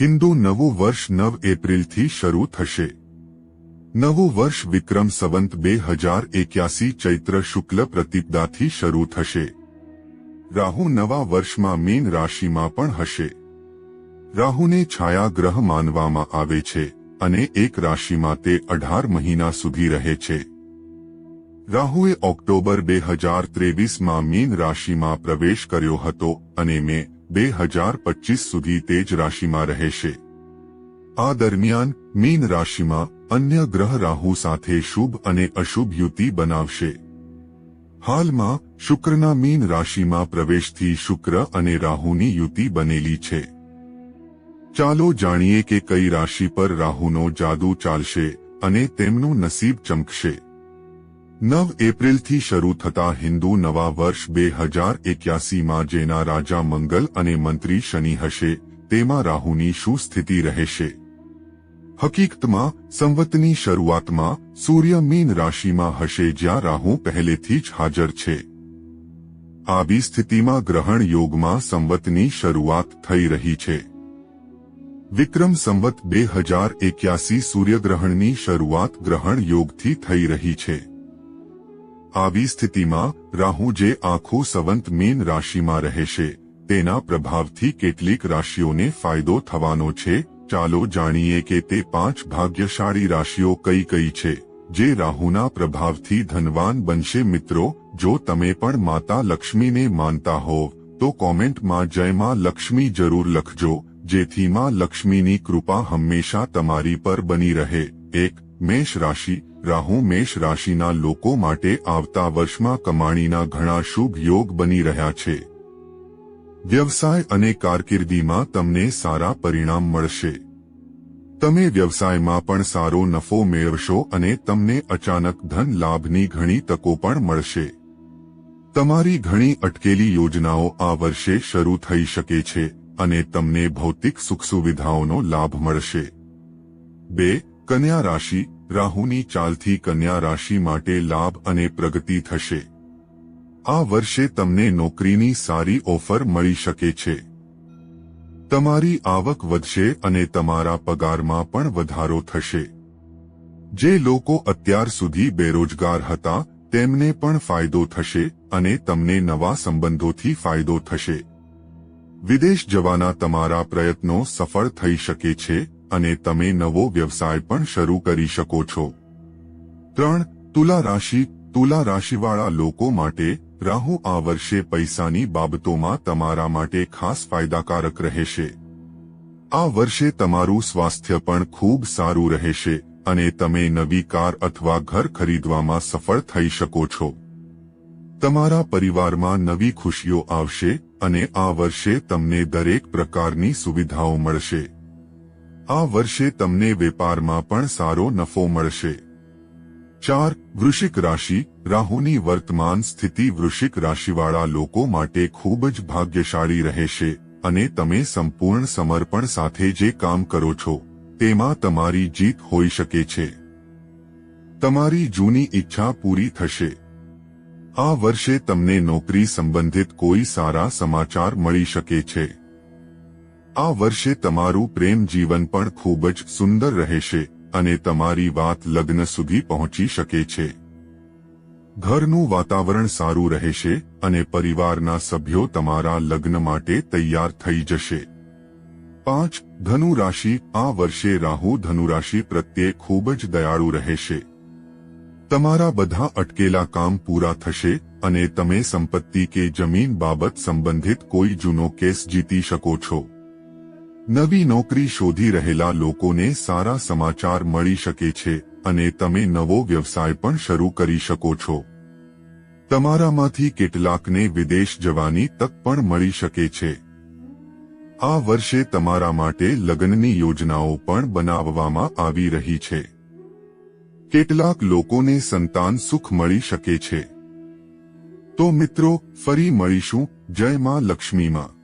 હિન્દુ નવું વર્ષ 9 એપ્રિલથી શરૂ થશે. નવું વર્ષ વિક્રમ સંવત 2081 ચૈત્ર શુક્લ પ્રતિપદાથી શરૂ થશે. રાહુ નવા વર્ષમાં મીન રાશિમાં પણ હશે. રાહુને છાયા ગ્રહ માનવામાં આવે છે અને એક રાશિમાં તે 18 મહિના સુધી રહે છે. રાહુએ ઓક્ટોબર 2023માં મીન રાશિમાં પ્રવેશ કર્યો હતો અને મે 2025 સુધી તે જ રાશિમાં રહેશે. આ દરમિયાન મીન રાશિમાં અન્ય ગ્રહ રાહુ સાથે શુભ અને અશુભ યુતિ બનાવશે. હાલમાં શુક્રના મીન રાશિમાં પ્રવેશથી શુક્ર અને રાહુની યુતિ બનેલી છે. ચાલો જાણીએ કે કઈ રાશિ પર રાહુનો જાદુ ચાલશે અને તેમનું નસીબ ચમકશે. 9 એપ્રિલથી શરૂ થતા હિન્દુ નવા વર્ષ 2081માં જેના રાજા મંગલ અને મંત્રી શનિ હશે તેમાં રાહુની શું સ્થિતિ રહેશે? હકીકતમાં સંવતની શરૂઆતમાં સૂર્ય મીન રાશિમાં હશે જ્યાં રાહુ પહેલેથી જ હાજર છે. આવી સ્થિતિમાં ગ્રહણ યોગમાં સંવતની શરૂઆત થઈ રહી છે. વિક્રમ સંવત 2081 સૂર્યગ્રહણની શરૂઆત ગ્રહણ યોગથી થઈ રહી છે. આવી સ્થિતિમાં રાહુ જે આખું સંવત મીન રાશિમાં રહેશે તેના પ્રભાવથી કેટલીક રાશિઓને ફાયદો થવાનો છે. ચાલો જાણીએ કે તે 5 ભાગ્યશાળી રાશિઓ કઈ કઈ છે જે રાહુના પ્રભાવથી ધનવાન બનશે. મિત્રો, જો તમે પણ માતા લક્ષ્મીને માનતા હોવ તો કોમેન્ટમાં જય માં લક્ષ્મી જરૂર લખજો જેથી માં લક્ષ્મીની કૃપા હંમેશા તમારી પર બની રહે. 1. મેષ રાશિ. રાહુ મેષ રાશિના લોકો માટે આવતા વર્ષમાં કમાણીના ઘણા શુભ યોગ બની રહ્યા છે. વ્યવસાય અને કારકિર્દીમાં તમને સારા પરિણામ મળશે. તમે વ્યવસાયમાં પણ સારો નફો મેળવશો અને તમને અચાનક ધન લાભની ઘણી તકો પણ મળશે. તમારી ઘણી અટકેલી યોજનાઓ આ વર્ષે શરૂ થઈ શકે છે અને તમને ભૌતિક સુખ સુવિધાઓનો લાભ મળશે. 2. કન્યા રાશિ. રાહુની ચાલથી કન્યા રાશિ માટે લાભ અને પ્રગતિ થશે. આ વર્ષે તમને નોકરીની સારી ઓફર મળી શકે છે. તમારી આવક વધશે અને તમારા પગારમાં પણ વધારો થશે. જે લોકો અત્યાર સુધી બેરોજગાર હતા તેમને પણ ફાયદો થશે અને તમને નવા સંબંધોથી ફાયદો થશે. વિદેશ જવાના તમારા પ્રયત્નો સફળ થઈ શકે છે અને તમે નવો વ્યવસાય પણ શરૂ કરી શકો છો. 3. તુલા રાશિ. તુલા રાશિવાળા લોકો માટે રાહુ આ વર્ષે પૈસાની બાબતોમાં તમારા માટે ખાસ ફાયદાકારક રહેશે. આ વર્ષે તમારું સ્વાસ્થ્ય પણ ખૂબ સારું રહેશે અને તમે નવી કાર અથવા ઘર ખરીદવામાં સફળ થઈ શકો છો. તમારા પરિવારમાં નવી ખુશીઓ આવશે અને આ વર્ષે તમને દરેક પ્રકારની સુવિધાઓ મળશે. આ વર્ષે તમને વેપારમાં પણ સારો નફો મળશે. 4. વૃશ્ચિક રાશિ. રાહુની વર્તમાન સ્થિતિ વૃશ્ચિક રાશિવાળા લોકો માટે ખૂબ જ ભાગ્યશાળી રહેશે અને તમે સંપૂર્ણ સમર્પણ સાથે જે કામ કરો છો તેમાં તમારી જીત હોઈ શકે છે. તમારી જૂની ઈચ્છા પૂરી થશે. આ વર્ષે તમને નોકરી સંબંધિત કોઈ સારા સમાચાર મળી શકે છે. આ વર્ષે તમારું પ્રેમ જીવન પણ ખૂબ જ સુંદર રહેશે અને તમારી વાત લગ્ન સુધી પહોંચી શકે છે. ઘરનું વાતાવરણ સારું રહેશે અને પરિવારના સભ્યો તમારા લગ્ન માટે તૈયાર થઈ જશે. 5. ધનુ રાશિ. આ વર્ષે રાહુ ધનુ રાશિ પ્રત્યે ખૂબ જ દયાળુ રહેશે. તમારા બધા અટકેલા કામ પૂરા થશે અને તમે સંપત્તિ કે જમીન બાબત સંબંધિત કોઈ જૂનો કેસ જીતી શકો છો. નવી નોકરી શોધી રહેલા લોકોને સારા સમાચાર મળી શકે છે અને તમે નવો વ્યવસાય પણ શરૂ કરી શકો છો. તમારામાંથી કેટલાકને વિદેશ જવાની તક પણ મળી શકે છે. આ વર્ષે તમારા માટે લગ્નની યોજનાઓ પણ બનાવવામાં આવી રહી છે. કેટલાક લોકોને સંતાન સુખ મળી શકે છે. તો મિત્રો, ફરી મળીશું. જય માં લક્ષ્મીમાં.